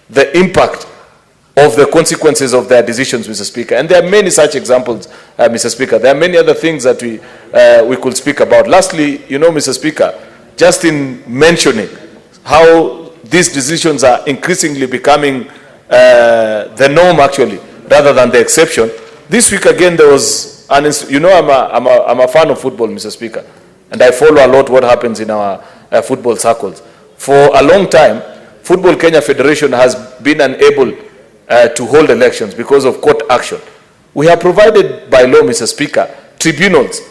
the impact of the consequences of their decisions, Mr. Speaker. And there are many such examples, Mr. Speaker. There are many other things that we could speak about. Lastly, you know, Mr. Speaker, just in mentioning how these decisions are increasingly becoming the norm, actually, rather than the exception. This week again, there was you know, I'm a fan of football, Mr. Speaker, and I follow a lot what happens in our football circles. For a long time, Football Kenya Federation has been unable to hold elections because of court action. We have provided by law, Mr. Speaker, tribunals.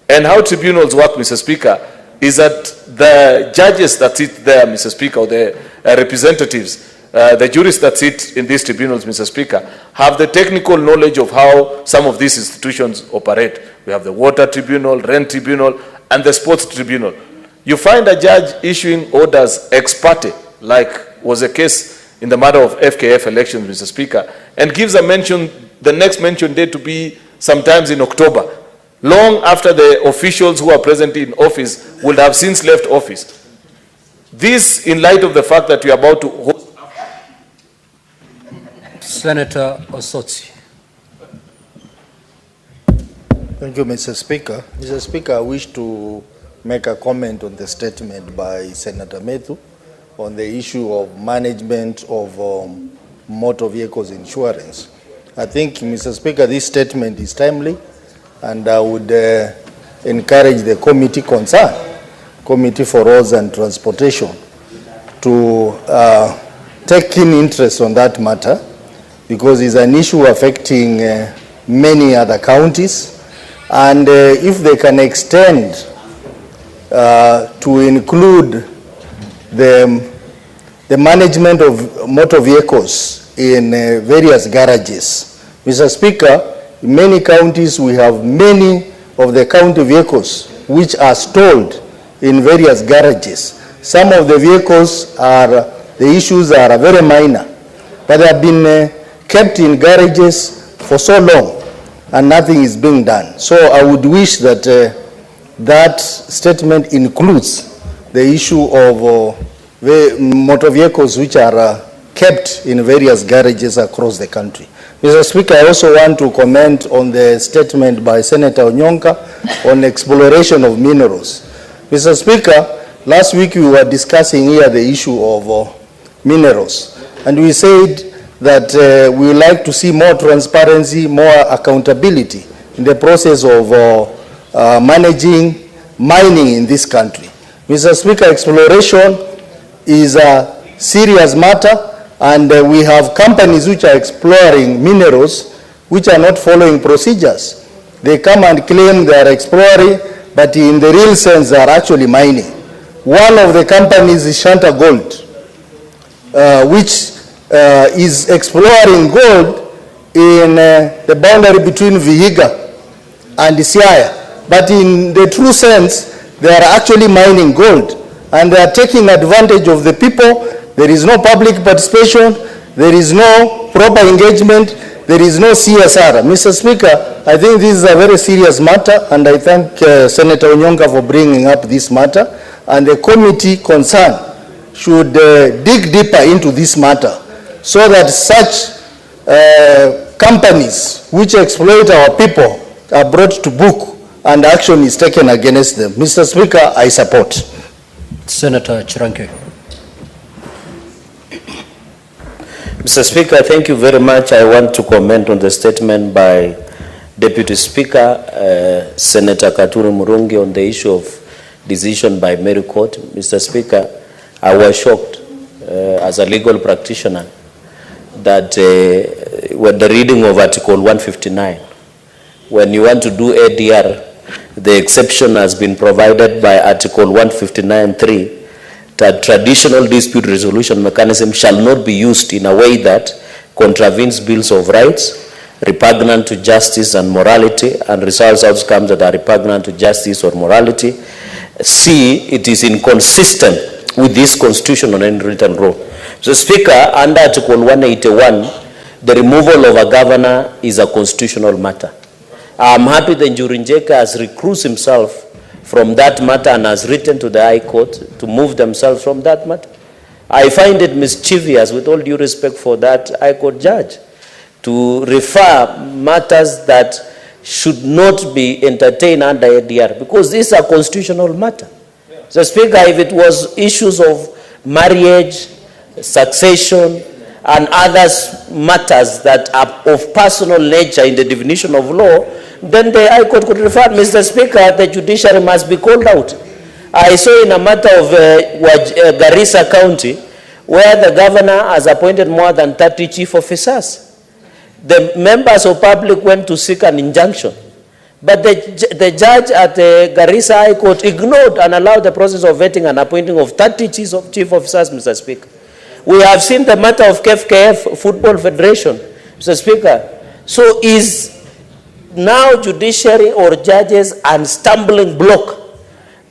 And how tribunals work, Mr. Speaker, is that the judges that sit there, Mr. Speaker, or the representatives, the jurists that sit in these tribunals, Mr. Speaker, have the technical knowledge of how some of these institutions operate. We have the water tribunal, rent tribunal, and the sports tribunal. You find a judge issuing orders ex parte, like was the case in the matter of FKF elections, Mr. Speaker, and gives a mention, the next mention date to be sometimes in October, long after the officials who are present in office would have since left office. This in light of the fact that we are about to host. Senator Osotsi. Thank you, Mr. Speaker. Mr. Speaker, I wish to make a comment on the statement by Senator Meru on the issue of management of motor vehicles insurance. I think, Mr. Speaker, this statement is timely, and I would encourage the committee concerned, Committee for Roads and Transportation, to take keen interest on that matter, because it's an issue affecting many other counties, and if they can extend to include the management of motor vehicles in various garages. Mr. Speaker, in many counties we have many of the county vehicles which are stored in various garages. Some of the vehicles the issues are very minor, but they have been kept in garages for so long and nothing is being done. So I would wish that that statement includes the issue of motor vehicles which are kept in various garages across the country. Mr. Speaker, I also want to comment on the statement by Senator Onyonka on exploration of minerals. Mr. Speaker, last week we were discussing here the issue of minerals, and we said that we would like to see more transparency, more accountability in the process of managing mining in this country. Mr. Speaker, exploration is a serious matter, and we have companies which are exploring minerals which are not following procedures. They come and claim they are exploring, but in the real sense they are actually mining. One of the companies is Shanta Gold, which is exploring gold in the boundary between Vihiga and Siaya. But in the true sense, they are actually mining gold, and they are taking advantage of the people. There is no public participation, there is no proper engagement, there is no CSR. Mr. Speaker, I think this is a very serious matter, and I thank Senator Onyonka for bringing up this matter, and the committee concerned should dig deeper into this matter so that such companies which exploit our people are brought to book and action is taken against them. Mr. Speaker, I support. Senator Chiranke. Mr. Speaker, thank you very much. I want to comment on the statement by Deputy Speaker, Senator Katuru Murungi, on the issue of decision by Meru Court. Mr. Speaker, I was shocked as a legal practitioner that when the reading of Article 159, when you want to do ADR, the exception has been provided by Article 159(3) that traditional dispute resolution mechanism shall not be used in a way that contravenes bills of rights, repugnant to justice and morality, and results outcomes that are repugnant to justice or morality. C, it is inconsistent with this constitutional and written law. So, Speaker, under Article 181, the removal of a governor is a constitutional matter. I'm happy that Njuri has recused himself from that matter and has written to the High Court to move themselves from that matter. I find it mischievous, with all due respect for that High Court judge, to refer matters that should not be entertained under ADR, because this is a constitutional matter. Yeah. So, Speaker, if it was issues of marriage, succession, and other matters that are of personal nature in the definition of law, then the High Court could refer, Mr. Speaker, the judiciary must be called out. I saw in a matter of Garissa County, where the governor has appointed more than 30 chief officers. The members of public went to seek an injunction, but the judge at the Garissa High Court ignored and allowed the process of vetting and appointing of 30 chief officers, Mr. Speaker. We have seen the matter of KFKF Football Federation, Mr. Speaker. So is now judiciary or judges a stumbling block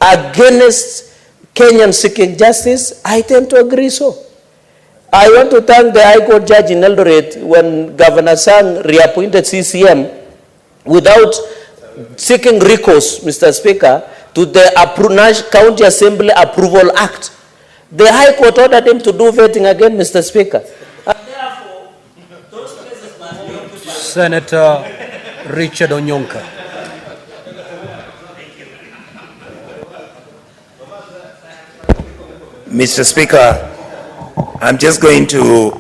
against Kenyans seeking justice? I tend to agree so. I want to thank the High Court judge in Eldoret when Governor Sang reappointed CCM without seeking recourse, Mr. Speaker, to the County Assembly Approval Act. The High Court ordered him to do vetting again, Mr. Speaker. And therefore, those cases must be occupied. Senator Richard Onyonka. Mr. Speaker, I'm just going to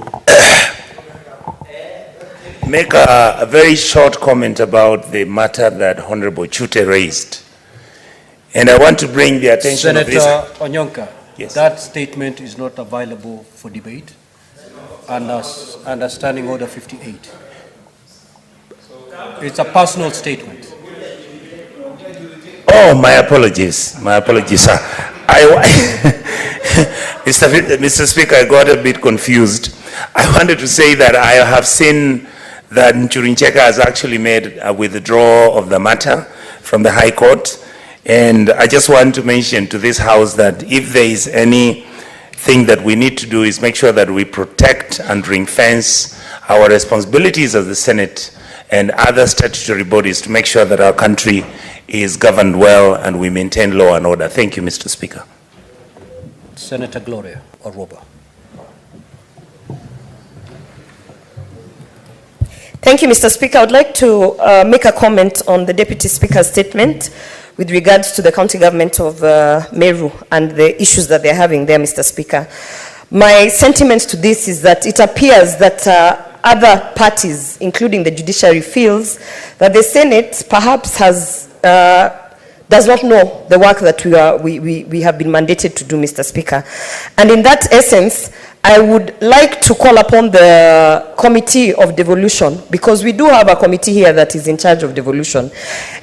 make a very short comment about the matter that Honorable Chute raised. And I want to bring the attention of this. Senator Onyonka, yes. That statement is not available for debate under Standing Order 58. It's a personal statement. Oh, my apologies, sir. Mr. Speaker, I got a bit confused. I wanted to say that I have seen that Ncheke has actually made a withdrawal of the matter from the High Court. And I just want to mention to this House that if there is anything that we need to do is make sure that we protect and ring-fence our responsibilities as the Senate and other statutory bodies to make sure that our country is governed well and we maintain law and order. Thank you, Mr. Speaker. Senator Gloria Oroba. Thank you, Mr. Speaker. I would like to make a comment on the Deputy Speaker's statement with regards to the county government of Meru and the issues that they're having there, Mr. Speaker. My sentiments to this is that it appears that other parties, including the judiciary, feels that the Senate perhaps does not know the work that we have been mandated to do, Mr. Speaker. And in that essence, I would like to call upon the Committee of Devolution, because we do have a committee here that is in charge of devolution.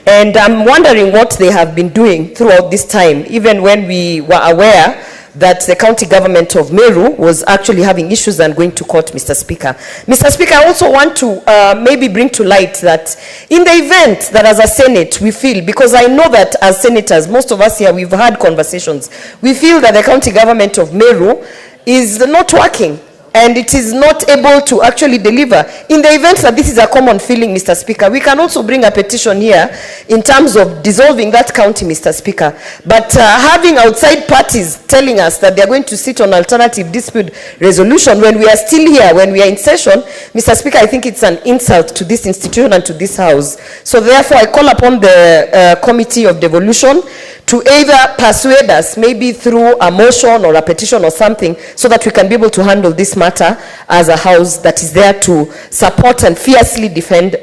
And I'm wondering what they have been doing throughout this time, even when we were aware that the county government of Meru was actually having issues and going to court, Mr. Speaker. Mr. Speaker, I also want to maybe bring to light that in the event that as a Senate we feel, because I know that as senators, most of us here, we've had conversations, we feel that the county government of Meru is not working and it is not able to actually deliver. In the event that this is a common feeling, Mr. Speaker, we can also bring a petition here in terms of dissolving that county, Mr. Speaker. But having outside parties telling us that they're going to sit on alternative dispute resolution when we are still here, when we are in session, Mr. Speaker, I think it's an insult to this institution and to this House. So therefore, I call upon the Committee of Devolution to either persuade us, maybe through a motion or a petition or something, so that we can be able to handle this matter as a House that is there to support and fiercely defend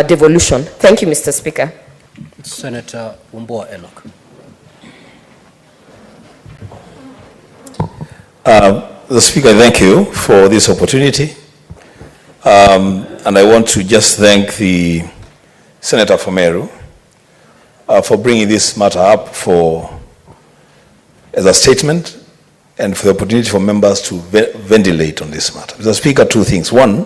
devolution. Thank you, Mr. Speaker. Senator Wambua Enoch. The Speaker, thank you for this opportunity. And I want to just thank the Senator from Meru for bringing this matter up as a statement and for the opportunity for members to ventilate on this matter. Mr. Speaker, two things. One,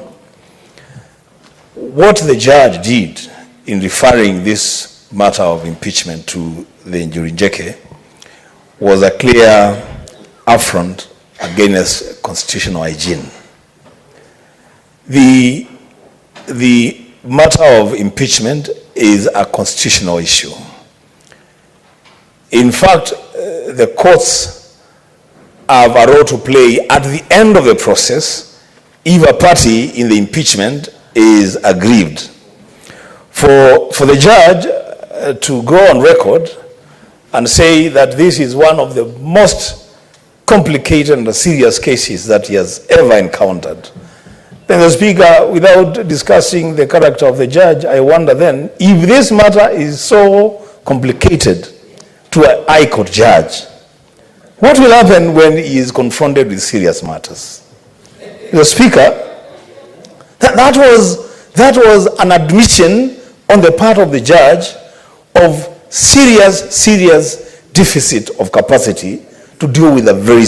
what the judge did in referring this matter of impeachment to the Njuri was a clear affront against constitutional hygiene. The matter of impeachment is a constitutional issue. In fact, the courts have a role to play at the end of the process if a party in the impeachment is aggrieved. For the judge to go on record and say that this is one of the most complicated and serious cases that he has ever encountered, then the Speaker, without discussing the character of the judge, I wonder then, if this matter is so complicated to a High Court judge, what will happen when he is confronted with serious matters? The Speaker, that was an admission on the part of the judge of serious deficit of capacity to deal with a very